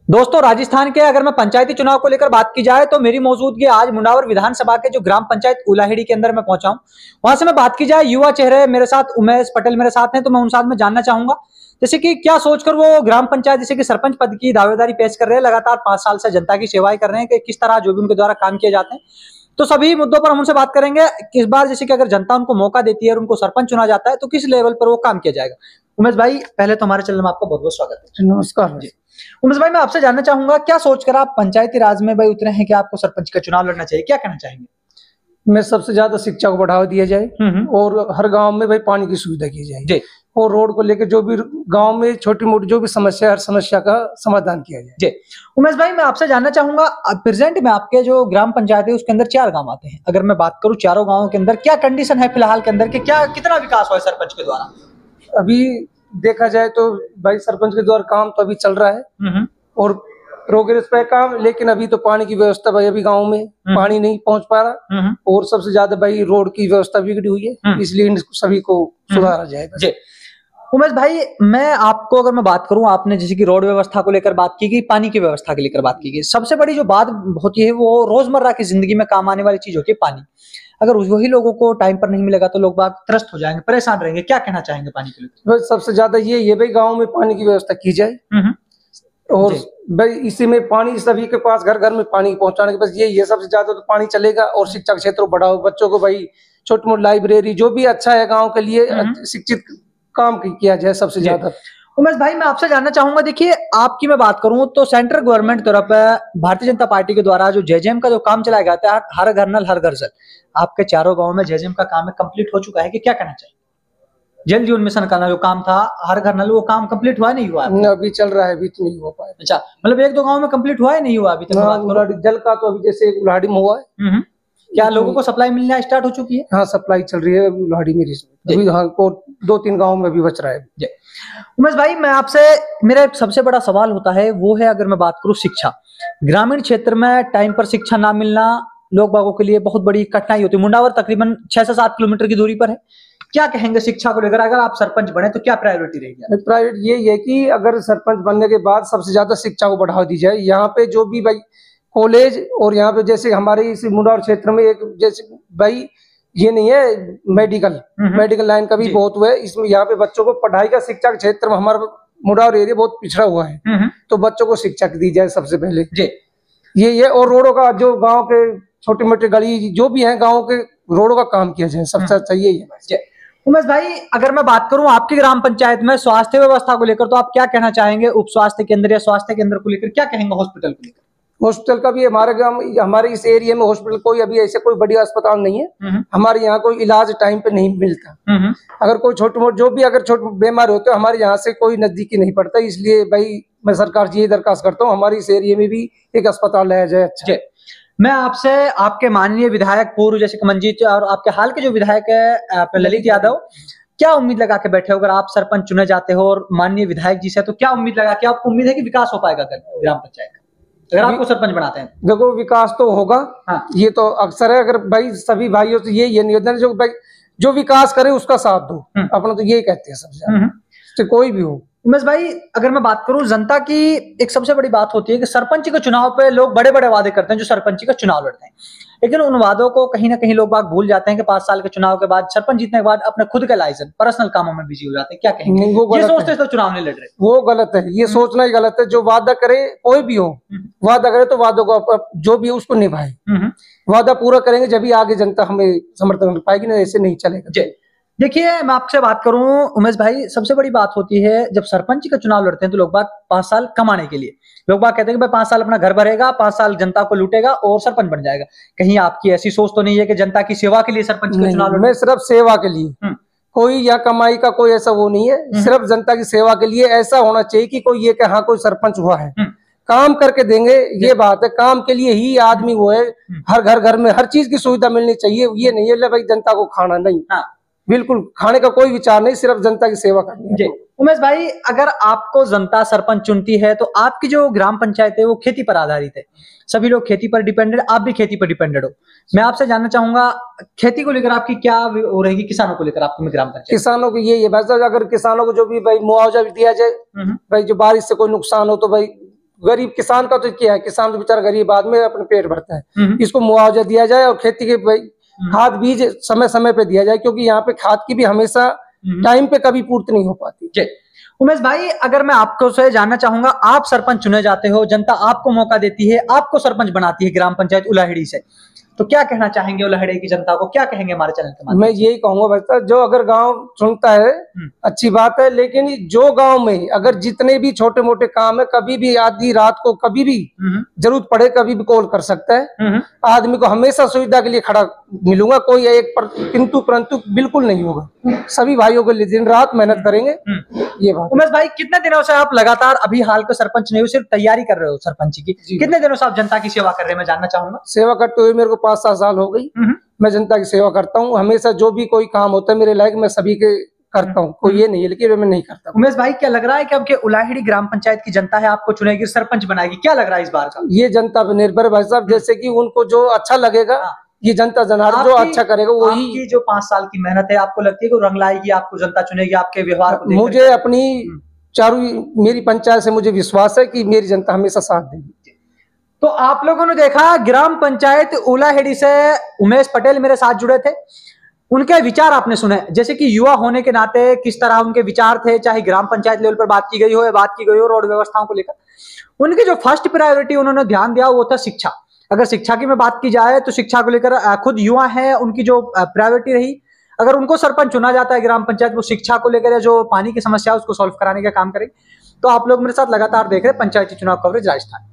दोस्तों, राजस्थान के अगर मैं पंचायती चुनाव को लेकर बात की जाए तो मेरी मौजूदगी आज मुंडावर विधानसभा के जो ग्राम पंचायत उलाहेड़ी के अंदर मैं पहुंचा हूं। वहां से मैं बात की जाए, युवा चेहरे मेरे साथ उमेश पटेल मेरे साथ हैं, तो मैं उन साथ में जानना चाहूंगा जैसे कि क्या सोचकर वो ग्राम पंचायत जैसे कि सरपंच पद की दावेदारी पेश कर रहे हैं। लगातार 5 साल से जनता की सेवाएं कर रहे हैं कि किस तरह जो भी उनके द्वारा काम किए जाते हैं, तो सभी मुद्दों पर हम उनसे बात करेंगे। इस बार जैसे कि अगर जनता उनको मौका देती है और उनको सरपंच चुना जाता है तो किस लेवल पर वो काम किया जाएगा। उमेश भाई, पहले तो हमारे चैनल में आपका बहुत बहुत स्वागत है। नमस्कार जी उमेश भाई, मैं आपसे जानना चाहूंगा क्या सोचकर आप पंचायती राज में भाई उतरे हैं कि आपको सरपंच का चुनाव लड़ना चाहिए, क्या कहना चाहेंगे। मैं सबसे ज्यादा शिक्षा को बढ़ावा दिया जाए और हर गांव में भाई पानी की सुविधा की जाए जी। और रोड को लेकर जो भी गांव में छोटी मोटी जो भी समस्या, हर समस्या का समाधान किया जाए। जी उमेश भाई, मैं आपसे जानना चाहूंगा प्रेजेंट में आपके जो ग्राम पंचायत है उसके अंदर 4 गांव आते हैं। अगर मैं बात करूं चारों गांवों के अंदर क्या कंडीशन है फिलहाल के अंदर कि क्या कितना विकास हुआ है सरपंच के द्वारा। अभी देखा जाए तो भाई सरपंच के द्वारा काम तो अभी चल रहा है और प्रोग्रेस पे काम, लेकिन अभी तो पानी की व्यवस्था भाई अभी गांव में पानी नहीं पहुंच पा रहा और सबसे ज्यादा भाई रोड की व्यवस्था बिगड़ी हुई है, इसलिए इन सभी को सुधारा जाएगा। जी उमेश भाई, मैं आपको अगर मैं बात करूं, आपने जैसे कि रोड व्यवस्था को लेकर बात की गई, पानी की व्यवस्था को लेकर बात की गई, सबसे बड़ी जो बात होती है वो रोजमर्रा की जिंदगी में काम आने वाली चीज होती है पानी। अगर वही लोगों को टाइम पर नहीं मिलेगा तो लोग बात त्रस्त हो जाएंगे, परेशान रहेंगे, क्या कहना चाहेंगे पानी के लिए। सबसे ज्यादा ये भाई गाँव में पानी की व्यवस्था की जाए और भाई इसी में पानी सभी के पास घर घर में पानी पहुंचाने के बस ये सबसे ज्यादा तो पानी चलेगा। और शिक्षा के क्षेत्र को बढ़ाओ, बच्चों को भाई छोटी मोटी लाइब्रेरी जो भी अच्छा है गांव के लिए शिक्षित काम किया जाए सबसे ज्यादा। उमेश भाई, मैं आपसे जानना चाहूंगा, देखिए आपकी मैं बात करूं तो सेंट्रल गवर्नमेंट तरफ भारतीय जनता पार्टी के द्वारा जो जेजेएम का जो काम चलाया जाता है, हर घर नल हर घर जल, आपके चारों गाँव में जेजेएम का काम कंप्लीट हो चुका है कि क्या कहना चाहिए। जल जीवन मिशन का जो काम था हर घर नल, वो काम कंप्लीट हुआ नहीं हुआ अभी चल रहा है, अभी तो नहीं हो पाया। अच्छा, मतलब 1-2 गांव में कंप्लीट हुआ है नहीं हुआ अभी तक। जल का तो अभी जैसे उलाहड़ी में हुआ है। क्या लोगों को सप्लाई मिलना स्टार्ट हो चुकी है। हाँ, सप्लाई चल रही है उलाहड़ी में अभी। हाँ, 2-3 गाँव में भी बच रहा है। उमेश भाई, मैं आपसे मेरा एक सबसे बड़ा सवाल होता है वो है, अगर मैं बात करूं शिक्षा, ग्रामीण क्षेत्र में टाइम पर शिक्षा ना मिलना लोग बागों के लिए बहुत बड़ी कठिनाई होती है। मुंडावर तकरीबन 6 से 7 किलोमीटर की दूरी पर है। क्या कहेंगे शिक्षा को लेकर, अगर आप सरपंच बने तो क्या प्रायोरिटी रहेगी। प्रायोरिटी ये है कि अगर सरपंच बनने के बाद सबसे ज्यादा शिक्षा को बढ़ावा दी जाए। यहाँ पे जो भी भाई कॉलेज और यहाँ पे जैसे हमारे इस मुंडावर क्षेत्र में एक जैसे भाई ये नहीं है मेडिकल लाइन का भी बहुत हुआ है इसमें। यहाँ पे बच्चों को पढ़ाई का शिक्षा के क्षेत्र में हमारा मुंडावर एरिया बहुत पिछड़ा हुआ है, तो बच्चों को शिक्षा दी जाए सबसे पहले ये। और रोडों का जो गाँव के छोटे मोटे गली जो भी है गाँव के रोडों का काम किया जाए, सबसे अच्छा यही है। उमेश भाई, अगर मैं बात करूं आपकी ग्राम पंचायत में स्वास्थ्य व्यवस्था को लेकर तो आप क्या कहना चाहेंगे। उप स्वास्थ्य केंद्र या स्वास्थ्य केंद्र को लेकर क्या कहेंगे, हॉस्पिटल को लेकर। हॉस्पिटल का भी हमारे इस एरिया में हॉस्पिटल कोई अभी ऐसे कोई बड़ी अस्पताल नहीं है। हमारे यहाँ कोई इलाज टाइम पे नहीं मिलता। अगर कोई छोटे मोटे जो भी अगर छोटे बीमार होते हो हमारे यहाँ से कोई नजदीकी नहीं पड़ता, इसलिए भाई मैं सरकार जी दरखास्त करता हूँ हमारे इस एरिया में भी एक अस्पताल लाया जाए। अच्छा, मैं आपसे आपके माननीय विधायक पूर्व जैसे मंजीत और आपके हाल के जो विधायक है ललित यादव, क्या उम्मीद लगा के बैठे हो अगर आप सरपंच चुने जाते हो और माननीय विधायक जी से, तो क्या उम्मीद लगा कि आपको उम्मीद है कि विकास हो पाएगा ग्राम पंचायत का अगर आपको सरपंच बनाते हैं। देखो, विकास तो होगा। हाँ। ये तो अक्सर है, अगर भाई सभी भाइयों से ये निवेदन जो भाई जो विकास करे उसका साथ दो, अपना तो यही कहते हैं सबसे कोई भी हो। उमेश भाई, अगर मैं बात करूं जनता की एक सबसे बड़ी बात होती है कि सरपंच के चुनाव पे लोग बड़े बड़े वादे करते हैं जो सरपंच का चुनाव लड़ते हैं, लेकिन उन वादों को कहीं ना कहीं लोग बाग भूल जाते हैं कि 5 साल के चुनाव के बाद सरपंच जीतने के बाद अपने खुद के लाइसेंस पर्सनल कामों में बिजी हो जाते हैं। क्या कहेंगे, ये सोचते तो चुनाव नहीं लड़ रहे, वो गलत है। ये सोचना ही गलत है। जो वादा करे कोई भी हो, वादा करे तो वादों को जो भी उसको निभाए। वादा पूरा करेंगे जब भी आगे जनता हमें समर्थन कर पाएगी, ना ऐसे नहीं चलेगा। देखिए, मैं आपसे बात करूं उमेश भाई, सबसे बड़ी बात होती है जब सरपंच का चुनाव लड़ते हैं तो लोग बाग 5 साल कमाने के लिए लोग बाग कहते हैं कि भाई 5 साल अपना घर भरेगा, 5 साल जनता को लूटेगा और सरपंच बन जाएगा। कहीं आपकी ऐसी सोच तो नहीं है कि जनता की सेवा के लिए सरपंच का चुनाव लड़े। मैं सिर्फ सेवा के लिए, कोई या कमाई का कोई ऐसा वो नहीं है, सिर्फ जनता की सेवा के लिए। ऐसा होना चाहिए कि कोई ये कि हाँ कोई सरपंच हुआ है, काम करके देंगे, ये बात है। काम के लिए ही आदमी वो है। हर घर में हर चीज की सुविधा मिलनी चाहिए। ये नहीं है भाई जनता को खाना नहीं, बिल्कुल खाने का कोई विचार नहीं, सिर्फ जनता की सेवा करनी है। उमेश भाई, अगर आपको जनता सरपंच चुनती है तो आपकी जो ग्राम पंचायत है वो खेती पर आधारित है, सभी लोग खेती पर डिपेंडेड, आप भी खेती पर डिपेंडेड हो। मैं आपसे जानना चाहूंगा खेती को लेकर आपकी क्या हो रहेगी, किसानों को लेकर आपको ग्राम पंचायत। किसानों को ये बस अगर किसानों को जो भी भाई मुआवजा भी दिया जाए, भाई जो बारिश से कोई नुकसान हो तो भाई गरीब किसान का तो क्या है, किसान तो बेचारा गरीब आदमी अपने पेट भरता है, हम्म। इसको मुआवजा दिया जाए और खेती के खाद बीज समय समय पे दिया जाए, क्योंकि यहाँ पे खाद की भी हमेशा टाइम पे कभी पूर्ति नहीं हो पाती। जी उमेश भाई, अगर मैं आपको से जानना चाहूंगा, आप सरपंच चुने जाते हो, जनता आपको मौका देती है, आपको सरपंच बनाती है ग्राम पंचायत उलाहेड़ी से, तो क्या कहना चाहेंगे उलाहेड़ी की जनता को, क्या कहेंगे हमारे चैनल के माध्यम मैं यही कहूंगा भाई साहब, जो अगर गांव चुनता है अच्छी बात है, लेकिन जो गांव में अगर जितने भी छोटे मोटे काम है, कभी भी आधी रात को कभी भी जरूरत पड़े कभी भी कॉल कर सकता है, आदमी को हमेशा सुविधा के लिए खड़ा मिलूंगा, कोई एक किंतु परंतु बिल्कुल नहीं होगा, सभी भाइयों के लिए दिन रात मेहनत करेंगे। ये बात। उमेश भाई, कितने दिनों से आप लगातार अभी हाल के सरपंच नहीं हो, सिर्फ तैयारी कर रहे हो सरपंच की, कितने दिनों से आप जनता की सेवा कर रहे हैं, मैं जानना चाहूंगा। सेवा करते हुए मेरे को 5-7 साल हो गई, मैं जनता की सेवा करता हूँ, हमेशा जो भी कोई काम होता है मेरे लायक मैं सभी के करता हूँ, कोई ये नहीं है लेकिन मैं नहीं करता। उमेश भाई, क्या लग रहा है कि अब के उलाहेड़ी ग्राम पंचायत की जनता है आपको चुनेगी, सरपंच बनाएगी, क्या लग रहा है इस बार का? ये जनता पे निर्भर है भाई साहब, जैसे कि उनको जो अच्छा लगेगा, ये जनता जनार्दन जो अच्छा करेगा वही। आपकी जो 5 साल की मेहनत है, आपको लगती है कि रंग लाएगी, आपको जनता चुनेगी आपके व्यवहार को? मुझे अपनी मेरी पंचायत से मुझे विश्वास है कि मेरी जनता हमेशा साथ देगी। तो आप लोगों ने देखा, ग्राम पंचायत उलाहेड़ी से उमेश पटेल मेरे साथ जुड़े थे, उनके विचार आपने सुने, जैसे कि युवा होने के नाते किस तरह उनके विचार थे, चाहे ग्राम पंचायत लेवल पर बात की गई हो या बात की गई हो रोड व्यवस्थाओं को लेकर। उनकी जो फर्स्ट प्रायोरिटी उन्होंने ध्यान दिया वो था शिक्षा। अगर शिक्षा की मैं बात की जाए तो शिक्षा को लेकर खुद युवा है, उनकी जो प्रायोरिटी रही, अगर उनको सरपंच चुना जाता है ग्राम पंचायत, वो शिक्षा को लेकर जो पानी की समस्या है उसको सॉल्व कराने का काम करें। तो आप लोग मेरे साथ लगातार देख रहे हैं पंचायती चुनाव कवरेज राजस्थान।